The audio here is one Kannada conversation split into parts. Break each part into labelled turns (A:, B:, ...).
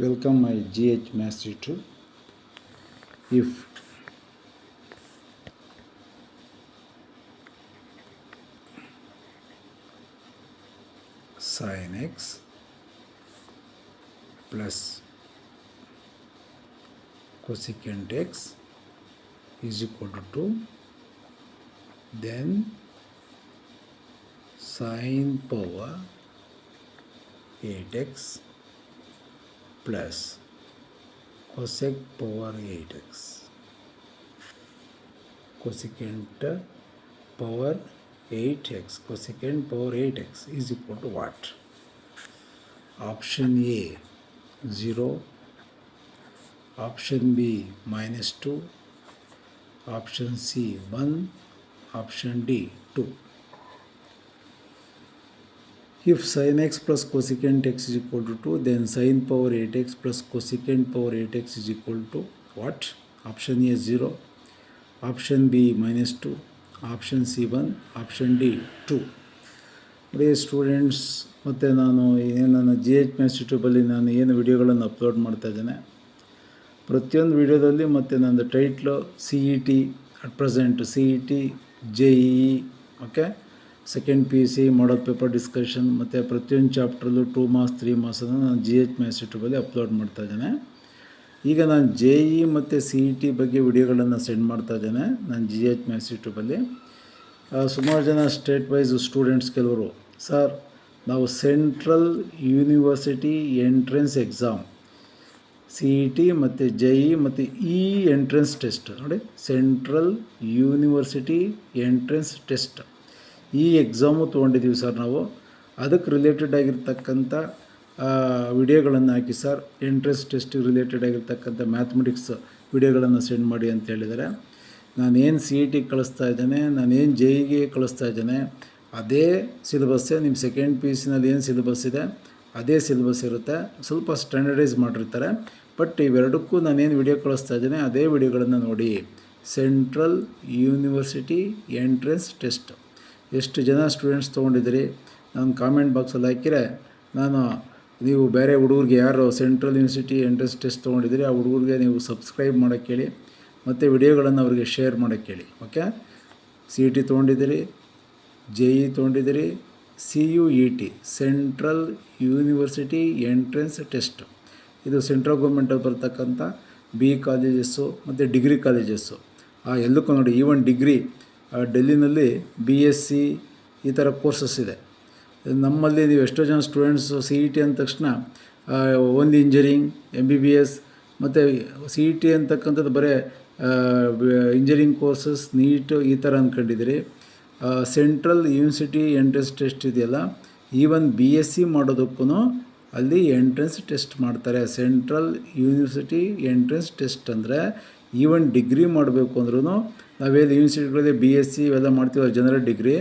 A: Welcome my GH Maths tutor. If sin x plus cosecant x is equal to 2, then sin power 8x plus cosec power 8x, cosecant power 8x, cosecant power 8x is equal to what? Option A 0, option B -2, option C 1, option D 2. If sin x plus cosecant x is equal to 2, then sin power 8x plus cosecant power 8x is equal to what? Option A 0, option B -2, option C 1, option D 2. ನೋಡಿ ಸ್ಟೂಡೆಂಟ್ಸ್, ಮತ್ತು ನಾನು ನನ್ನ GH Maths ಯೂಟ್ಯೂಬಲ್ಲಿ ನಾನು ಏನು ವಿಡಿಯೋಗಳನ್ನು ಅಪ್ಲೋಡ್ ಮಾಡ್ತಾ ಇದ್ದೇನೆ, ಪ್ರತಿಯೊಂದು ವಿಡಿಯೋದಲ್ಲಿ ಮತ್ತು ನನ್ನ title CET at present, CET JEE, okay, second PUC model paper discussion, ಮತ್ತು ಪ್ರತಿಯೊಂದು ಚಾಪ್ಟ್ರಲ್ಲೂ 2 ಮಾರ್ಕ್ಸ್ 3 ಮಾರ್ಕ್ಸನ್ನು ನಾನು GH Maths ಯೂಟ್ಯೂಬಲ್ಲಿ ಅಪ್ಲೋಡ್ ಮಾಡ್ತಾ ಇದ್ದೇನೆ. ಈಗ ನಾನು JEE ಮತ್ತು CET ಬಗ್ಗೆ ವಿಡಿಯೋಗಳನ್ನು ಸೆಂಡ್ ಮಾಡ್ತಾ ಇದ್ದೇನೆ ನಾನು GH Maths ಯೂಟ್ಯೂಬಲ್ಲಿ. ಸುಮಾರು ಜನ ಸ್ಟೇಟ್ ವೈಸ್ ಸ್ಟೂಡೆಂಟ್ಸ್ ಕೆಲವರು, ಸರ್ ನಾವು central university entrance exam CET ಮತ್ತು JEE ಮತ್ತು ಈ ಎಂಟ್ರೆನ್ಸ್ ಟೆಸ್ಟ್ ನೋಡಿ, ಸೆಂಟ್ರಲ್ ಯೂನಿವರ್ಸಿಟಿ ಎಂಟ್ರೆನ್ಸ್ ಟೆಸ್ಟ್ ಈ ಎಕ್ಸಾಮು ತೊಗೊಂಡಿದ್ದೀವಿ ಸರ್ ನಾವು, ಅದಕ್ಕೆ ರಿಲೇಟೆಡ್ ಆಗಿರ್ತಕ್ಕಂಥ ವಿಡಿಯೋಗಳನ್ನು ಹಾಕಿ ಸರ್, ಎಂಟ್ರೆನ್ಸ್ ಟೆಸ್ಟಿಗೆ ರಿಲೇಟೆಡ್ ಆಗಿರ್ತಕ್ಕಂಥ ಮ್ಯಾಥಮೆಟಿಕ್ಸ್ ವಿಡಿಯೋಗಳನ್ನು ಸೆಂಡ್ ಮಾಡಿ ಅಂತ ಹೇಳಿದ್ದಾರೆ. ನಾನೇನು CET ಕಳಿಸ್ತಾ ಇದ್ದೇನೆ, ನಾನೇನು JEEಗೆ ಕಳಿಸ್ತಾ ಇದ್ದೇನೆ, ಅದೇ ಸಿಲೆಬಸ್ಸೇ ನಿಮ್ಮ ಸೆಕೆಂಡ್ PUCನಲ್ಲಿ ಏನು ಸಿಲೆಬಸ್ ಇದೆ ಅದೇ ಸಿಲೆಬಸ್ ಇರುತ್ತೆ. ಸ್ವಲ್ಪ ಸ್ಟ್ಯಾಂಡರ್ಡೈಸ್ ಮಾಡಿರ್ತಾರೆ, ಬಟ್ ಇವೆರಡಕ್ಕೂ ನಾನೇನು ವಿಡಿಯೋ ಕಳಿಸ್ತಾ ಇದ್ದೇನೆ ಅದೇ ವಿಡಿಯೋಗಳನ್ನು ನೋಡಿ. ಸೆಂಟ್ರಲ್ ಯೂನಿವರ್ಸಿಟಿ ಎಂಟ್ರೆನ್ಸ್ ಟೆಸ್ಟ್ ಎಷ್ಟು ಜನ ಸ್ಟೂಡೆಂಟ್ಸ್ ತೊಗೊಂಡಿದ್ದೀರಿ ನಾನು ಕಾಮೆಂಟ್ ಬಾಕ್ಸಲ್ಲಿ ಹಾಕಿರೆ, ನೀವು ಬೇರೆ ಹುಡುಗರಿಗೆ ಯಾರು ಸೆಂಟ್ರಲ್ ಯೂನಿವರ್ಸಿಟಿ ಎಂಟ್ರೆನ್ಸ್ ಟೆಸ್ಟ್ ತೊಗೊಂಡಿದ್ದೀರಿ ಆ ಹುಡುಗರಿಗೆ ನೀವು ಸಬ್ಸ್ಕ್ರೈಬ್ ಮಾಡೋಕ್ಕೆ ಹೇಳಿ, ಮತ್ತು ವಿಡಿಯೋಗಳನ್ನು ಅವರಿಗೆ ಶೇರ್ ಮಾಡೋಕ್ಕೆ ಹೇಳಿ. Okay, CET ತೊಗೊಂಡಿದ್ದೀರಿ, JEE ತೊಗೊಂಡಿದ್ದೀರಿ, CUET central university entrance test, ಇದು ಸೆಂಟ್ರಲ್ ಗೌರ್ಮೆಂಟಲ್ಲಿ ಬರ್ತಕ್ಕಂಥ BE ಕಾಲೇಜಸ್ಸು ಮತ್ತು ಡಿಗ್ರಿ ಕಾಲೇಜಸ್ಸು ಎಲ್ಲಕ್ಕೂ ನೋಡಿ. ಈವನ್ ಡಿಗ್ರಿ ಡೆಲ್ಲಿನಲ್ಲಿ BSc ಈ ಥರ ಕೋರ್ಸಸ್ ಇದೆ. ನಮ್ಮಲ್ಲಿ ನೀವು ಎಷ್ಟೋ ಜನ ಸ್ಟೂಡೆಂಟ್ಸು CET ಅಂದ ತಕ್ಷಣ ಒಂದು ಇಂಜಿನಿಯರಿಂಗ್ MBBS ಮತ್ತು CET ಅಂತಕ್ಕಂಥದ್ದು ಬರೀ ಇಂಜಿನಿಯರಿಂಗ್ ಕೋರ್ಸಸ್ ನೀಟ್ ಈ ಥರ ಅಂದ್ಕೊಂಡಿದ್ದೀರಿ. ಸೆಂಟ್ರಲ್ ಯೂನಿವರ್ಸಿಟಿ ಎಂಟ್ರೆನ್ಸ್ ಟೆಸ್ಟ್ ಇದೆಯಲ್ಲ, ಈವನ್ BSc ಮಾಡೋದಕ್ಕೂ ಅಲ್ಲಿ ಎಂಟ್ರೆನ್ಸ್ ಟೆಸ್ಟ್ ಮಾಡ್ತಾರೆ. ಸೆಂಟ್ರಲ್ ಯೂನಿವರ್ಸಿಟಿ ಎಂಟ್ರೆನ್ಸ್ ಟೆಸ್ಟ್ ಅಂದರೆ ಈವನ್ ಡಿಗ್ರಿ ಮಾಡಬೇಕು ಅಂದ್ರೂ ನಾವೇನು ಯೂನಿವರ್ಸಿಟಿಗಳಲ್ಲಿ BSc ಇವೆಲ್ಲ ಮಾಡ್ತೀವಿ ಜನರಲ್ ಡಿಗ್ರಿ,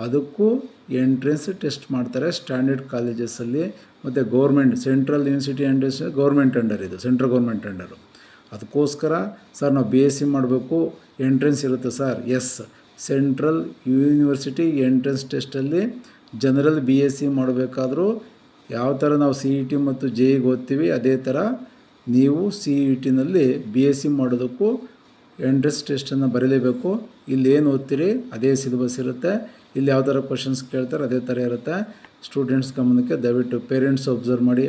A: ಅದಕ್ಕೂ ಎಂಟ್ರೆನ್ಸ್ ಟೆಸ್ಟ್ ಮಾಡ್ತಾರೆ ಸ್ಟ್ಯಾಂಡರ್ಡ್ ಕಾಲೇಜಸ್ಸಲ್ಲಿ. ಮತ್ತು government central university entrance government under, ಇದು ಸೆಂಟ್ರಲ್ ಗೌರ್ಮೆಂಟ್ ಅಂಡರು. ಅದಕ್ಕೋಸ್ಕರ ಸರ್ ನಾವು BSc ಮಾಡಬೇಕು ಎಂಟ್ರೆನ್ಸ್ ಇರುತ್ತೆ sir. Yes, central university entrance ಟೆಸ್ಟಲ್ಲಿ ಜನರಲ್ BSc ಮಾಡಬೇಕಾದ್ರೂ ಯಾವ ಥರ ನಾವು CET ಮತ್ತು JEEಗೆ ಓದ್ತೀವಿ ಅದೇ ಥರ ನೀವು CETನಲ್ಲಿ BSc ಮಾಡೋದಕ್ಕೂ ಎಂಟ್ರೆನ್ಸ್ ಟೆಸ್ಟನ್ನು ಬರೀಲೇಬೇಕು. ಇಲ್ಲಿ ಏನು ಓದ್ತೀರಿ ಅದೇ ಸಿಲೆಬಸ್ ಇರುತ್ತೆ, ಇಲ್ಲಿ ಯಾವ ಥರ ಕ್ವಶನ್ಸ್ ಕೇಳ್ತಾರೆ ಅದೇ ಥರ ಇರುತ್ತೆ. ಸ್ಟೂಡೆಂಟ್ಸ್ ಗಮನಕ್ಕೆ ದಯವಿಟ್ಟು ಪೇರೆಂಟ್ಸ್ ಒಬ್ಸರ್ವ್ ಮಾಡಿ,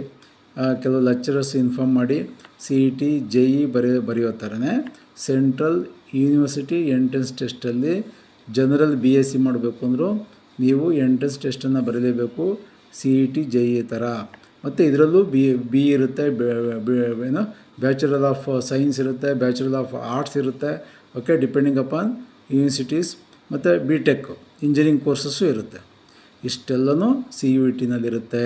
A: ಕೆಲವು ಲೆಕ್ಚರರ್ಸ್ ಇನ್ಫಾರ್ಮ್ ಮಾಡಿ. CET JEE ಬರೆಯೋ ಥರನೇ ಸೆಂಟ್ರಲ್ ಯೂನಿವರ್ಸಿಟಿ ಎಂಟ್ರೆನ್ಸ್ ಟೆಸ್ಟಲ್ಲಿ ಜನರಲ್ BSc ಮಾಡಬೇಕು ಅಂದರೂ ನೀವು ಎಂಟ್ರೆನ್ಸ್ ಟೆಸ್ಟನ್ನು ಬರೀಲೇಬೇಕು CET JEE ಥರ. ಮತ್ತು ಇದರಲ್ಲೂ BE ಇರುತ್ತೆ, ಏನು ಬ್ಯಾಚುಲರ್ ಆಫ್ ಸೈನ್ಸ್ ಇರುತ್ತೆ, ಬ್ಯಾಚುಲರ್ ಆಫ್ ಆರ್ಟ್ಸ್ ಇರುತ್ತೆ. ಓಕೆ, ಡಿಪೆಂಡಿಂಗ್ ಅಪಾನ್ ಯೂನಿವರ್ಸಿಟೀಸ್, ಮತ್ತು BTech ಇಂಜಿನಿಯರಿಂಗ್ ಕೋರ್ಸಸ್ಸು ಇರುತ್ತೆ. ಇಷ್ಟೆಲ್ಲನೂ CUETನಲ್ಲಿರುತ್ತೆ.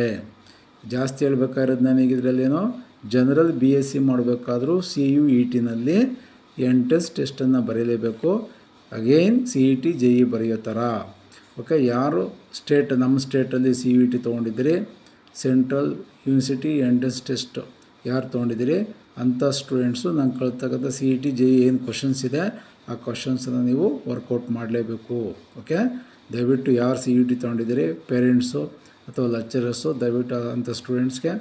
A: ಜಾಸ್ತಿ ಹೇಳ್ಬೇಕಾಗಿರೋದು ನನಗೆ ಇದರಲ್ಲೇನೋ ಜನರಲ್ BSc ಮಾಡಬೇಕಾದ್ರೂ CUETನಲ್ಲಿ ಎಂಟ್ರೆನ್ಸ್ ಟೆಸ್ಟನ್ನು ಬರೀಲೇಬೇಕು. ಅಗೇನ್ CET JEE ಬರೆಯೋ ಥರ. ಓಕೆ, ಯಾರು ನಮ್ಮ ಸ್ಟೇಟಲ್ಲಿ CUET ತೊಗೊಂಡಿದ್ದೀರಿ, ಸೆಂಟ್ರಲ್ ಯೂನಿವರ್ಸಿಟಿ ಎಂಟ್ರೆನ್ಸ್ ಟೆಸ್ಟ್ ಯಾರು ತೊಗೊಂಡಿದ್ದೀರಿ ಅಂಥ ಸ್ಟೂಡೆಂಟ್ಸು ನಾನು ಕಳ್ತಕ್ಕಂಥ CET JEE ಏನು ಕ್ವಶನ್ಸ್ ಇದೆ ಆ ಕ್ವಶನ್ಸನ್ನು ನೀವು ವರ್ಕೌಟ್ ಮಾಡಲೇಬೇಕು. ಓಕೆ, ದಯವಿಟ್ಟು ಯಾರು CET ತೊಗೊಂಡಿದ್ದೀರಿ ಪೇರೆಂಟ್ಸು ಅಥವಾ ಲೆಕ್ಚರರ್ಸು ದಯವಿಟ್ಟು ಅಂಥ ಸ್ಟೂಡೆಂಟ್ಸ್ಗೆ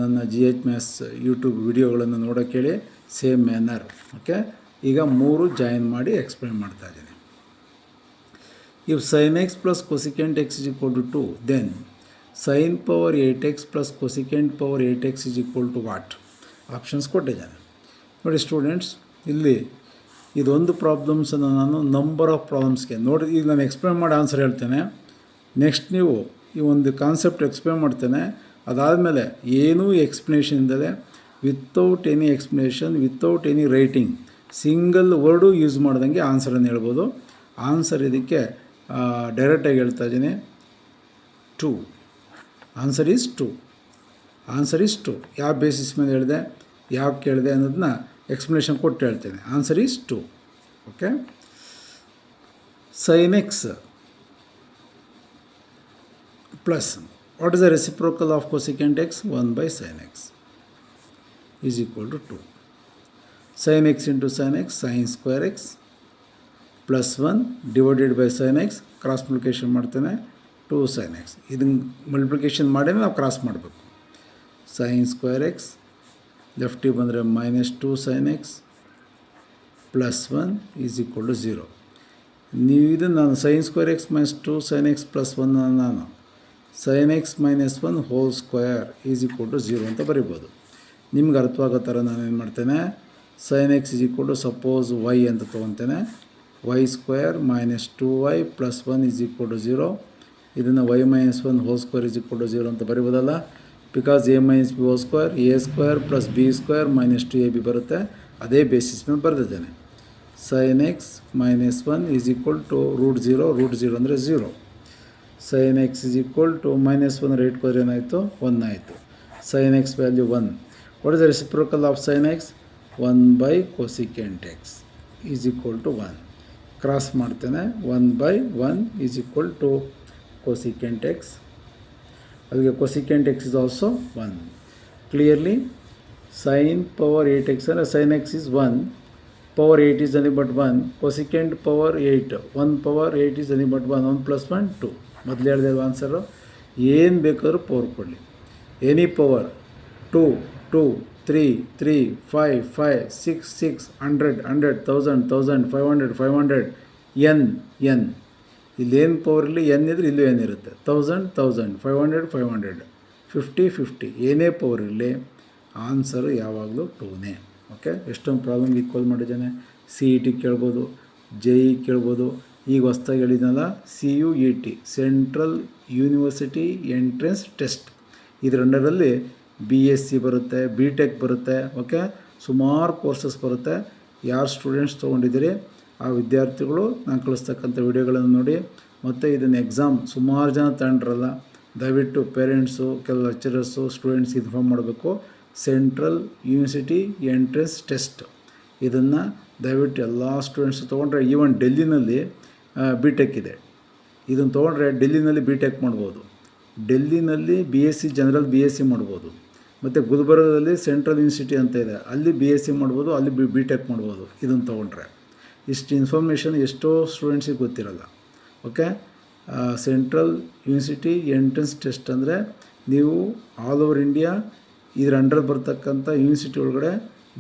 A: ನನ್ನ ಜಿ ಎಚ್ ಮ್ಯಾಥ್ಸ್ ಯೂಟ್ಯೂಬ್ ವಿಡಿಯೋಗಳನ್ನು ನೋಡೋಕ್ಕೆ ಹೇಳಿ ಸೇಮ್ ಮ್ಯಾನರ್. ಓಕೆ, ಈಗ 3 ಜಾಯಿನ್ ಮಾಡಿ ಎಕ್ಸ್ಪ್ಲೇನ್ ಮಾಡ್ತಾ ಇದ್ದೀನಿ. If sin x plus cosecant x is equal to 2, then sin power 8x plus cosecant power 8x is equal to what? Options ಕೊಟ್ಟಿದ್ದಾನೆ ನೋಡಿ ಸ್ಟೂಡೆಂಟ್ಸ್. ಇಲ್ಲಿ ಇದೊಂದು ಪ್ರಾಬ್ಲಮ್ಸನ್ನು ನಾನು ನಂಬರ್ ಆಫ್ ಪ್ರಾಬ್ಲಮ್ಸ್ಗೆ ನೋಡಿ ಈಗ ನಾನು ಎಕ್ಸ್ಪ್ಲೇನ್ ಮಾಡಿ ಆನ್ಸರ್ ಹೇಳ್ತೇನೆ. ನೆಕ್ಸ್ಟ್ ನೀವು ಈ ಒಂದು ಕಾನ್ಸೆಪ್ಟ್ ಎಕ್ಸ್ಪ್ಲೇನ್ ಮಾಡ್ತೇನೆ. ಅದಾದಮೇಲೆ ಏನೂ ಎಕ್ಸ್ಪ್ಲನೇಷನ್ ಇಲ್ಲದೆ without any explanation, without any writing, single word use ಮಾಡ್ದಂಗೆ ಆನ್ಸರನ್ನು ಹೇಳ್ಬೋದು. ಆನ್ಸರ್ ಇದಕ್ಕೆ ಡೈರೆಕ್ಟಾಗಿ ಹೇಳ್ತಾ ಇದ್ದೀನಿ, 2. Answer is 2. Answer is 2. ಯಾವ ಬೇಸಿಸ್ ಮೇಲೆ ಹೇಳಿದೆ, ಯಾವ ಕೇಳಿದೆ ಅನ್ನೋದನ್ನ ಎಕ್ಸ್ಪ್ಲನೇಷನ್ ಕೊಟ್ಟು ಹೇಳ್ತೇನೆ. Answer is 2. Okay, sin x plus what is the reciprocal of cosecant x? 1 by sin x is equal to 2. Sin x into sin x, sin square x plus 1 divided by sin x, cross multiplication ಮಾಡ್ತೇನೆ, 2 sin x. ಇದನ್ನು ಮಲ್ಟಿಪ್ಲಿಕೇಶನ್ ಮಾಡಿ ನಾವು ಕ್ರಾಸ್ ಮಾಡಬೇಕು. sin square x ಲೆಫ್ಟಿಗೆ ಬಂದರೆ -2 sin x plus 1 is equal to 0. ನೀವು ಇದನ್ನು ನಾನು sin square x minus 2 sin x plus 1 ನಾನು sin x minus 1 whole square is equal to 0 ಅಂತ ಬರಿಬೋದು. ನಿಮ್ಗೆ ಅರ್ಥವಾಗೋ ಥರ ನಾನು ಏನು ಮಾಡ್ತೇನೆ, sin x is equal to suppose y ಅಂತ ತೊಗೊತೇನೆ, y square minus 2y plus 1 is equal to 0. ಇದನ್ನು y minus 1 whole square is equal to 0 ಅಂತ ಬರಿಬೋದಲ್ಲ. Because a minus b whole square a square plus b square minus 2ab ಬರುತ್ತೆ. ಅದೇ ಬೇಸಿಸ್ ಮೇಲೆ ಬರೆದಿದ್ದೇನೆ. sin x minus 1 is equal to root 0 ಅಂದರೆ 0. sin x ಈಸ್ ಈಕ್ವಲ್ ಟು ಮೈನಸ್ 1 ರೇಟ್ ಹೋದ್ರೆ ಏನಾಯಿತು, 1 ಆಯಿತು. sin x value 1. What is the reciprocal of sin x? 1 by cosecant x is equal to 1. Cross ಮಾಡ್ತೇನೆ, 1 by 1 is equal to cosecant x. ಅಲ್ಲಿಗೆ cosecant x is also 1. Clearly sin power 8x ಅಂದರೆ sin x is 1, power 8 is nothing but 1, cosecant power 8, 1 power 8 is nothing but 1, 1 plus 1 2. ಮೊದಲು ಹೇಳಿದೆ ಆನ್ಸರು. ಏನು ಬೇಕಾದ್ರೂ ಪವರ್ ಕೊಡಲಿ, ಎನಿ ಪವರ್ 2 2 3 3 5 5 6 6 100 100 1000 1000 500 500 n. ಇಲ್ಲೇನು ಪವರ್ ಇರಲಿ, ಎನ್ ಇದ್ರೆ ಇಲ್ಲೂ ಏನಿರುತ್ತೆ, 1000 1000 500 500 50 50 ಏನೇ ಪವರ್ ಇರಲಿ ಆನ್ಸರು ಯಾವಾಗಲೂ 2ನೇ. ಓಕೆ, ಎಷ್ಟೊಂದು ಪ್ರಾಬ್ಲಮ್ ಈಕ್ವಲ್ ಮಾಡಿದ್ದಾನೆ. CET ಕೇಳ್ಬೋದು, JE ಕೇಳ್ಬೋದು. ಈಗ ಹೊಸ್ದಾಗಿ ಹೇಳಿದ್ನಲ್ಲ CUET, central university entrance test. ಇದರ ಅಂಡರಲ್ಲಿ BSc ಬರುತ್ತೆ, BTech ಬರುತ್ತೆ. ಓಕೆ, ಸುಮಾರು ಕೋರ್ಸಸ್ ಬರುತ್ತೆ. ಯಾರು ಸ್ಟೂಡೆಂಟ್ಸ್ ತೊಗೊಂಡಿದ್ದೀರಿ ಆ ವಿದ್ಯಾರ್ಥಿಗಳು ನಾನು ಕಳಿಸ್ತಕ್ಕಂಥ ವಿಡಿಯೋಗಳನ್ನು ನೋಡಿ. ಮತ್ತು ಇದನ್ನು ಎಕ್ಸಾಮ್ ಸುಮಾರು ಜನ ತಗೊಂಡ್ರಲ್ಲ, ದಯವಿಟ್ಟು ಪೇರೆಂಟ್ಸು, ಕೆಲವು ಲೆಕ್ಚರರ್ಸು, ಸ್ಟೂಡೆಂಟ್ಸ್ ಇನ್ಫಾರ್ಮ್ ಮಾಡಬೇಕು. ಸೆಂಟ್ರಲ್ ಯೂನಿವರ್ಸಿಟಿ ಎಂಟ್ರೆನ್ಸ್ ಟೆಸ್ಟ್ ಇದನ್ನು ದಯವಿಟ್ಟು ಎಲ್ಲ ಸ್ಟೂಡೆಂಟ್ಸು ತೊಗೊಂಡ್ರೆ, ಈವನ್ ಡೆಲ್ಲಿನಲ್ಲಿ BTech ಇದೆ. ಇದನ್ನು ತೊಗೊಂಡ್ರೆ ಡೆಲ್ಲಿನಲ್ಲಿ BTech ಮಾಡ್ಬೋದು, ಡೆಲ್ಲಿನಲ್ಲಿ BSc ಜನರಲ್ BSc ಮಾಡ್ಬೋದು. ಮತ್ತು ಗುಲ್ಬರ್ಗದಲ್ಲಿ ಸೆಂಟ್ರಲ್ ಯೂನಿವರ್ಸಿಟಿ ಅಂತ ಇದೆ, ಅಲ್ಲಿ BSc ಮಾಡ್ಬೋದು, ಅಲ್ಲಿ BTech ಮಾಡ್ಬೋದು. ಇದನ್ನು ತೊಗೊಂಡ್ರೆ ಇಷ್ಟು ಇನ್ಫಾರ್ಮೇಷನ್ ಎಷ್ಟೋ ಸ್ಟೂಡೆಂಟ್ಸಿಗೆ ಗೊತ್ತಿರಲ್ಲ. Okay, central university entrance test ಅಂದರೆ ನೀವು ಆಲ್ ಓವರ್ ಇಂಡಿಯಾ ಇದರ ಅಂಡರ್ ಬರ್ತಕ್ಕಂಥ ಯೂನಿವರ್ಸಿಟಿ ಒಳಗಡೆ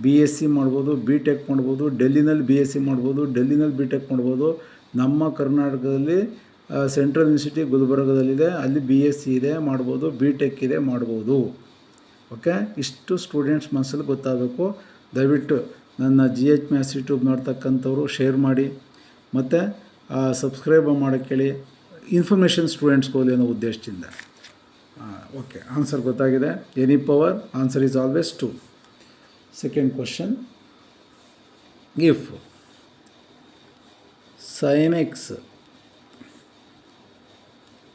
A: BSc ಮಾಡ್ಬೋದು, BTech ಮಾಡ್ಬೋದು. ಡೆಲ್ಲಿನಲ್ಲಿ BSc ಮಾಡ್ಬೋದು, ಡೆಲ್ಲಿನಲ್ಲಿ BTech ಮಾಡ್ಬೋದು. ನಮ್ಮ ಕರ್ನಾಟಕದಲ್ಲಿ ಸೆಂಟ್ರಲ್ ಯೂನಿವರ್ಸಿಟಿ ಗುಲ್ಬರ್ಗದಲ್ಲಿದೆ, ಅಲ್ಲಿ BSc ಇದೆ ಮಾಡ್ಬೋದು, BTech ಇದೆ ಮಾಡ್ಬೋದು. ಓಕೆ, ಇಷ್ಟು ಸ್ಟೂಡೆಂಟ್ಸ್ ಮನಸ್ಸಲ್ಲಿ ಗೊತ್ತಾಗಬೇಕು. ದಯವಿಟ್ಟು ನನ್ನ GH ಮ್ಯಾಥ್ಸ್ ಯೂಟ್ಯೂಬ್ ನೋಡ್ತಕ್ಕಂಥವ್ರು ಶೇರ್ ಮಾಡಿ ಮತ್ತು ಸಬ್ಸ್ಕ್ರೈಬ್ ಮಾಡೋಕ್ಕೆ ಹೇಳಿ. ಇನ್ಫಾರ್ಮೇಷನ್ ಸ್ಟೂಡೆಂಟ್ಸ್ಗೋಲಿ ಅನ್ನೋ ಉದ್ದೇಶದಿಂದ. ಓಕೆ, ಆನ್ಸರ್ ಗೊತ್ತಾಗಿದೆ. Any power answer is always 2. Second question, if sin x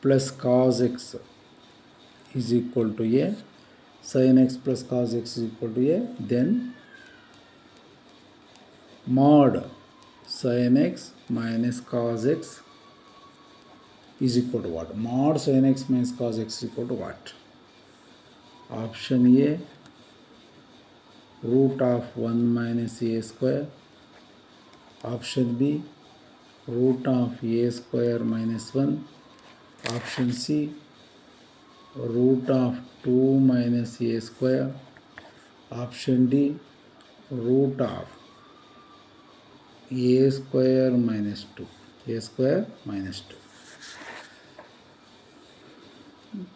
A: plus cos x is equal to a, sin x plus cos x is equal to a, then mod sin x minus cos x is equal to what? Mod sin x minus cos x is equal to what? Option A, root of 1 minus a square. Option B, root of a square minus 1. Option C, root of 2 minus a square. Option D, root of a square minus 2. A square minus 2.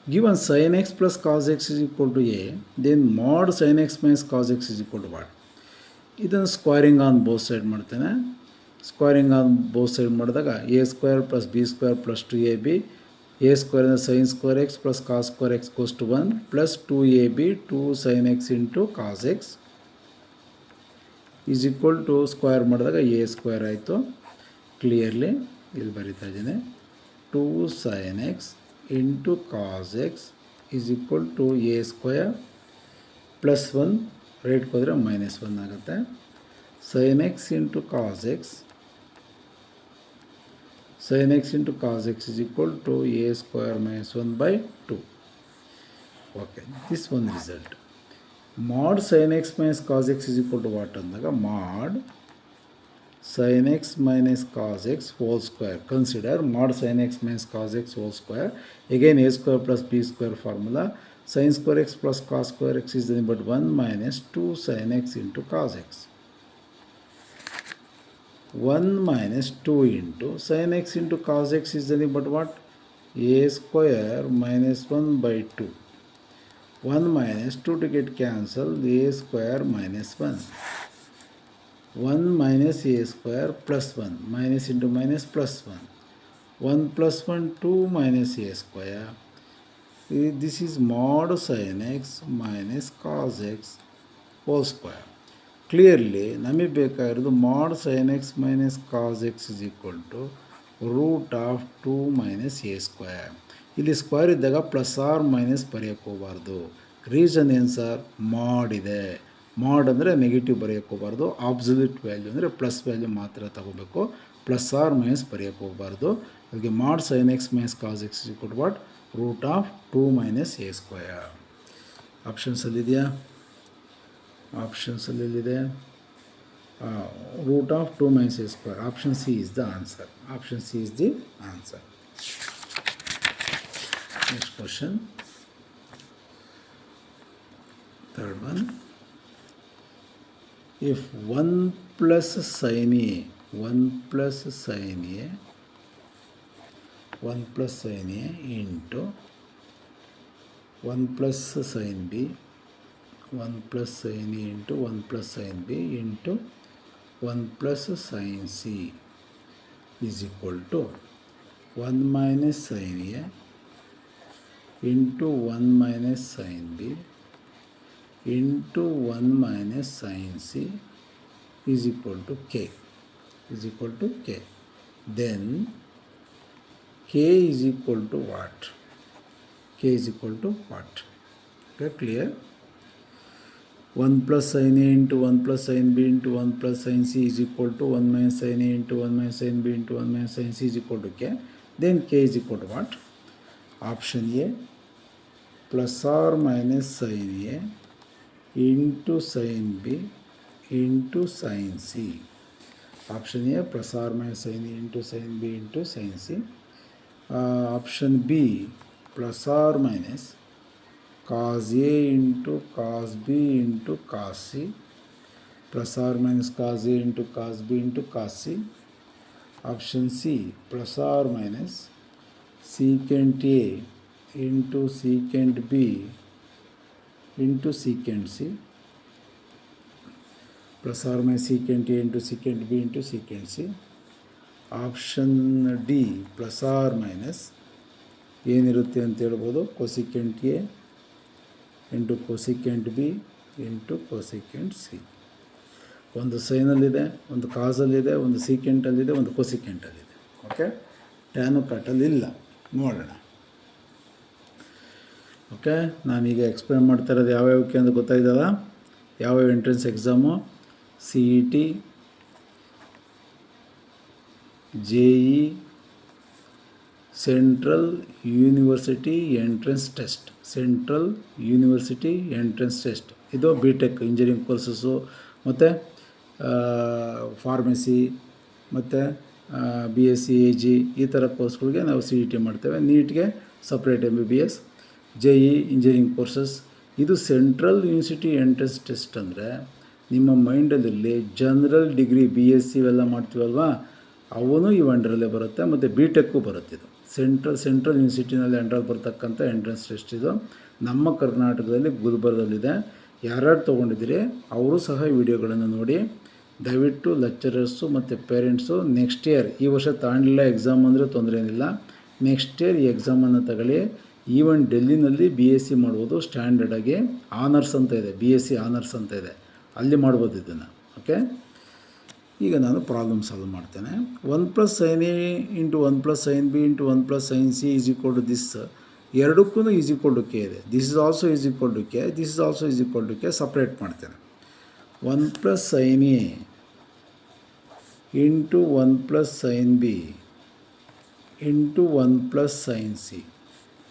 A: Given sin x plus cos x is equal to a, then mod sin x minus cos x is equal to what? ಇದನ್ನು ಸ್ಕ್ವೇರಿಂಗ್ ಆನ್ ಬೋತ್ ಸೈಡ್ ಮಾಡ್ತೇನೆ. ಸ್ಕ್ವೇರಿಂಗ್ ಆನ್ ಬೋತ್ ಸೈಡ್ ಮಾಡಿದಾಗ a square plus b square plus 2ab, a square ಅಂದರೆ sine square x plus cos square x goes to 1 plus 2ab 2 sin x into cos x is equal to square ಮಾಡಿದಾಗ ಎ ಸ್ಕ್ವೇರ್ ಆಯಿತು. ಕ್ಲಿಯರ್ಲಿ ಇಲ್ಲಿ ಬರಿತಾ ಇದ್ದೀನಿ. 2 sin x into cos x is equal to a square plus 1 ರೈಟ್ಗೆ ಹೋದರೆ -1 ಆಗುತ್ತೆ. sin x into cos X, sin x into cos X is equal to a square -1/2. Okay, this one result. mod sin x minus cos x is equal to what ಅಂದಾಗ mod sin x minus cos x whole square. Consider mod sin x minus cos x whole square. Again a square plus b square formula. Sin square x plus cos square x is nothing but 1 minus 2 sin x into cos x. 1 minus 2 into sin x into cos x is nothing but what? A square minus 1/2. 1 minus 2 to get cancelled, a square minus 1. 1 minus a square plus 1. Minus into minus plus 1. 1 plus 1, 2 minus a square. This is mod sin x minus cos x whole square. Clearly ನಮಗೆ ಬೇಕಾಗಿರೋದು mod sin x minus cos x is equal to root of 2 minus a square. ಇಲ್ಲಿ ಸ್ಕ್ವೇರ್ ಇದ್ದಾಗ ಪ್ಲಸ್ ಆರ್ ಮೈನಸ್ ಬರೆಯೋಕ್ಕೆ ಹೋಗಬಾರ್ದು. ರೀಸನ್ ಏನು ಸರ್? ಮಾಡ್ ಇದೆ. ಮಾಡ್ ಅಂದರೆ ನೆಗೆಟಿವ್ ಬರೆಯೋಕ್ಕೆ ಹೋಗಬಾರ್ದು. ಆಬ್ಸಲ್ಯೂಟ್ ವ್ಯಾಲ್ಯೂ ಅಂದರೆ ಪ್ಲಸ್ ವ್ಯಾಲ್ಯೂ ಮಾತ್ರ ತಗೋಬೇಕು. ಪ್ಲಸ್ ಆರ್ ಮೈನಸ್ ಬರೆಯೋಕ್ಕೆ ಹೋಗಬಾರ್ದು. ಅದಕ್ಕೆ mod sin x minus cos x is equal to what? root of 2 minus a square. ಆಪ್ಷನ್ಸಲ್ಲಿದೆಯಾ? ಆಪ್ಷನ್ಸಲ್ಲಿದೆ. root of 2 minus a square. Option C is the answer. Option C is the answer. Next question. Third one. If 1 plus sin A, 1 plus sin A, 1 plus sin A into 1 plus sin B, 1 plus sin A into 1 plus sin B into 1 plus sin C is equal to 1 minus sin A into 1 minus sin B into 1 minus sin C is equal to K. Is equal to K. Then K is equal to what? K is equal to what? Okay, clear? 1 plus sin A into 1 plus sin B into 1 plus sin C is equal to 1 minus sin A into 1 minus sin B into 1 minus sin C is equal to K. Then K is equal to what? Option A, plus or minus sin A into sin B into sin C. Option A, plus or minus sin A into sin B into sin C. Option B, plus or minus cos A into cos B into cos C, plus or minus cos A into cos B into cos C. Option C, plus or minus secant A into secant B into secant C, plus or minus secant A into secant B into secant C. Option D, plus or minus ಏನಿರುತ್ತೆ ಅಂತ ಹೇಳ್ಬೋದು, cosecant A into cosecant B into cosecant C. ಒಂದು ಸೈನಲ್ಲಿದೆ, ಒಂದು ಕಾಸಲ್ಲಿದೆ, ಒಂದು ಸೀಕೆಂಟಲ್ಲಿದೆ, ಒಂದು ಕೊಸಿಕೆಂಟಲ್ಲಿದೆ. ಓಕೆ, ಟ್ಯಾನು ಕಟ್ಟಲಿಲ್ಲ. ನೋಡೋಣ. ಓಕೆ, ನಾನೀಗ ಎಕ್ಸ್ಪ್ಲೇನ್ ಮಾಡ್ತಾ ಇರೋದು ಯಾವ್ಯಾವಕ್ಕೆ ಅಂತ ಗೊತ್ತಾಯ್ತಲ್ಲ. ಯಾವ್ಯಾವ entrance exam? CET, JEE, central university entrance test. Central university entrance test ಇದು BTech ಇಂಜಿನಿಯರಿಂಗ್ ಕೋರ್ಸಸ್ಸು ಮತ್ತು ಫಾರ್ಮಸಿ ಮತ್ತು BSc AG ಈ ಥರ ಕೋರ್ಸ್ಗಳಿಗೆ ನಾವು CET ಮಾಡ್ತೇವೆ. ನೀಟ್ಗೆ separate MBBS, JEE engineering courses. ಇದು ಸೆಂಟ್ರಲ್ ಯೂನಿವರ್ಸಿಟಿ ಎಂಟ್ರೆನ್ಸ್ ಟೆಸ್ಟ್ ಅಂದರೆ ನಿಮ್ಮ ಮೈಂಡಲ್ಲಿ ಜನರಲ್ ಡಿಗ್ರಿ BSc ಇವೆಲ್ಲ ಮಾಡ್ತೀವಲ್ವಾ, ಅವನು ಇವು ಅಂಡರಲ್ಲೇ ಬರುತ್ತೆ. ಮತ್ತು BTech ಬರುತ್ತೆ. ಇದು ಸೆಂಟ್ರಲ್ ಯೂನಿವರ್ಸಿಟಿನಲ್ಲಿ ಅಂಡರಲ್ಲಿ ಬರ್ತಕ್ಕಂಥ ಎಂಟ್ರೆನ್ಸ್ ಟೆಸ್ಟ್. ಇದು ನಮ್ಮ ಕರ್ನಾಟಕದಲ್ಲಿ ಗುಲ್ಬರ್ಗದಲ್ಲಿದೆ. ಯಾರ್ಯಾರು ತೊಗೊಂಡಿದ್ದೀರಿ ಅವರು ಸಹ ಈ ವಿಡಿಯೋಗಳನ್ನು ನೋಡಿ. ದಯವಿಟ್ಟು ಲೆಕ್ಚರರ್ಸು ಮತ್ತು ಪೇರೆಂಟ್ಸು ನೆಕ್ಸ್ಟ್ ಇಯರ್, ಈ ವರ್ಷ ತಾಂಡಿಲ್ಲ ಎಕ್ಸಾಮ್ ಅಂದರೆ ತೊಂದರೆ ಏನಿಲ್ಲ, ನೆಕ್ಸ್ಟ್ ಇಯರ್ ಈ ಎಕ್ಸಾಮನ್ನು ತಗೊಳ್ಳಿ. ಈವನ್ ಡೆಲ್ಲಿನಲ್ಲಿ BSc ಮಾಡ್ಬೋದು ಸ್ಟ್ಯಾಂಡರ್ಡಾಗಿ. ಆನರ್ಸ್ ಅಂತ ಇದೆ, BSc ಆನರ್ಸ್ ಅಂತ ಇದೆ, ಅಲ್ಲಿ ಮಾಡ್ಬೋದು ಇದನ್ನು. ಓಕೆ, ಈಗ ನಾನು ಪ್ರಾಬ್ಲಮ್ ಸಾಲ್ವ್ ಮಾಡ್ತೇನೆ. 1 + sin A × 1 + sin B × 1 + sin C = this. ಎರಡಕ್ಕೂ = K ಇದೆ. This is also = K, this is also = K. Separate ಮಾಡ್ತೇನೆ. 1 + sin A × 1 + sin B × 1 + sin C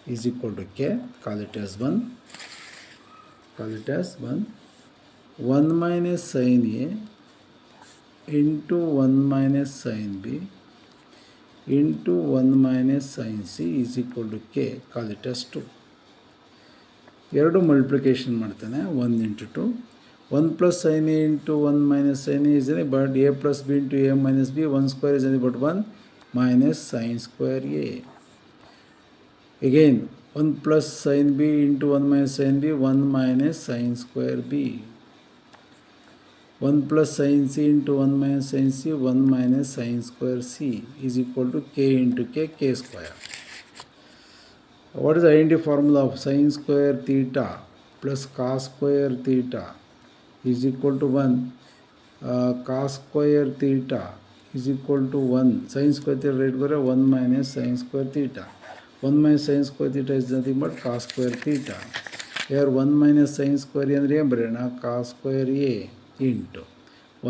A: = K. Call it as 1. 1 - sin A × 1 - sin B × 1 - sin C = K. Call it as 2. ಎರಡು ಮಲ್ಟಿಪ್ಲಿಕೇಶನ್ ಮಾಡ್ತೇನೆ. 1 × 2. 1 + sin A × 1 - sin A is nothing but A + B × A - B. 1 square is nothing but 1 minus sin square A. Again 1 + sin B × 1 - sin B, 1 minus sin square B. 1 + sin C × 1 - sin C, 1 minus sin square C = K × K, K square. What is the identity formula of sin square theta plus cos square theta = 1? Cos square theta = 1. Sin square theta right go 1 minus sin square theta. 1 minus sin square theta is nothing but cos square theta. Here 1 minus sin square A ಅಂದರೆ ಏನು ಬರೆಯೋಣ? cos square A into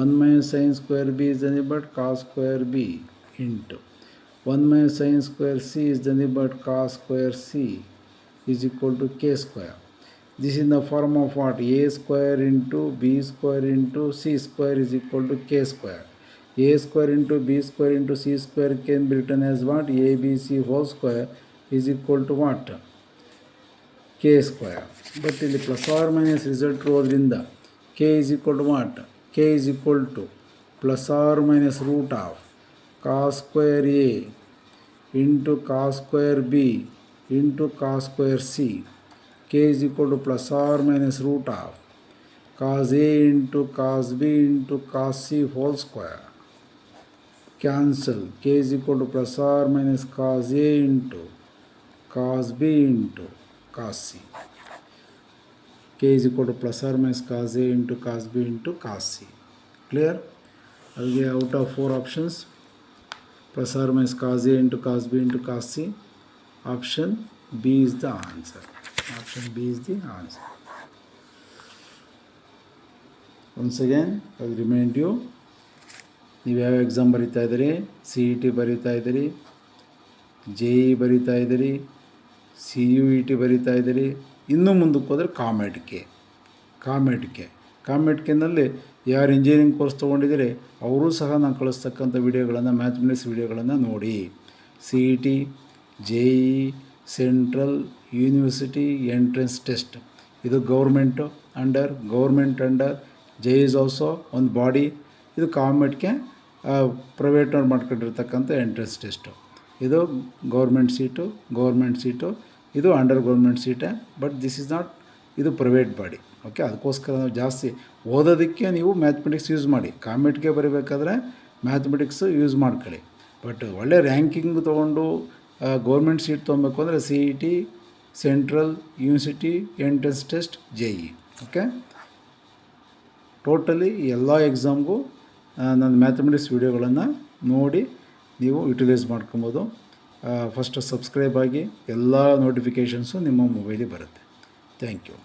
A: 1 minus sin square B is nothing but cos square B into 1 minus sin square C is nothing but cos square C = K square. This is in the form of what? A square into B square into C square = K square. A square into B square into C square can be written as what? ABC whole square = what? K square. But ಇಲ್ಲಿ ಪ್ಲಸ್ ಆರ್ ಮೈನಸ್ ರಿಸಲ್ಟ್ ಇರೋದ್ರಿಂದ K = what? K = plus or minus root of cos square A into cos square B into cos square C. K = plus or minus root of cos A into cos B into cos C whole square. Cancel. K = plus or minus cos A into cos B into cos C. K = plus or minus cos A into cos B into cos C. Clear? Again, out of 4 options, plus or minus cos A into cos B into cos C, option B is the answer. Option B is the answer. Once again, I will remind you, ನೀವು ಯಾವ ಎಕ್ಸಾಮ್ ಬರೀತಾ ಇದ್ದೀರಿ? CET ಬರೀತಾ ಇದ್ದೀರಿ, JEE ಬರೀತಾ ಇದ್ದೀರಿ, CUET ಬರೀತಾ ಇದ್ದೀರಿ. ಇನ್ನೂ ಮುಂದಕ್ಕೆ ಹೋದರೆ ಕಾಮೆಟ್ಕೆನಲ್ಲಿ ಯಾರು ಇಂಜಿನಿಯರಿಂಗ್ ಕೋರ್ಸ್ ತೊಗೊಂಡಿದ್ದೀರಿ ಅವರು ಸಹ ನಾನು ಕಳಿಸ್ತಕ್ಕಂಥ ವಿಡಿಯೋಗಳನ್ನು, ಮ್ಯಾಥಮೆಟಿಕ್ಸ್ ವಿಡಿಯೋಗಳನ್ನು ನೋಡಿ. CET, JEE, central university entrance test, ಇದು government under JEE is also ಒಂದು ಬಾಡಿ. ಇದು ಕಾಮೆಟ್ಗೆ ಪ್ರೈವೇಟ್ನವ್ರು ಮಾಡ್ಕೊಂಡಿರ್ತಕ್ಕಂಥ ಎಂಟ್ರೆನ್ಸ್ ಟೆಸ್ಟು. ಇದು ಗೌರ್ಮೆಂಟ್ ಸೀಟು, ಇದು ಅಂಡರ್ ಗೌರ್ಮೆಂಟ್ ಸೀಟೇ. ಬಟ್ ದಿಸ್ ಇಸ್ ನಾಟ್, ಇದು ಪ್ರೈವೇಟ್ ಬಾಡಿ. ಓಕೆ, ಅದಕ್ಕೋಸ್ಕರ ನಾವು ಜಾಸ್ತಿ ಓದೋದಕ್ಕೆ ನೀವು ಮ್ಯಾಥಮೆಟಿಕ್ಸ್ ಯೂಸ್ ಮಾಡಿ. ಕಾಮೆಟ್ಗೆ ಬರೀಬೇಕಾದ್ರೆ ಮ್ಯಾಥಮೆಟಿಕ್ಸು ಯೂಸ್ ಮಾಡ್ಕೊಳ್ಳಿ. ಬಟ್ ಒಳ್ಳೆ ರ್ಯಾಂಕಿಂಗ್ ತೊಗೊಂಡು ಗೌರ್ಮೆಂಟ್ ಸೀಟ್ ತೊಗೊಬೇಕು ಅಂದರೆ CET, central university entrance test, JEE. Okay, totally ಎಲ್ಲ ಎಕ್ಸಾಮ್ಗೂ ನನ್ನ ಮ್ಯಾಥಮೆಟಿಕ್ಸ್ ವಿಡಿಯೋಗಳನ್ನು ನೋಡಿ ನೀವು ಯುಟಿಲೈಸ್ ಮಾಡ್ಕೊಬೋದು. ಫಸ್ಟ್ ಸಬ್ಸ್ಕ್ರೈಬ್ ಆಗಿ, ಎಲ್ಲ ನೋಟಿಫಿಕೇಷನ್ಸು ನಿಮ್ಮ ಮೊಬೈಲಿಗೆ ಬರುತ್ತೆ. Thank you.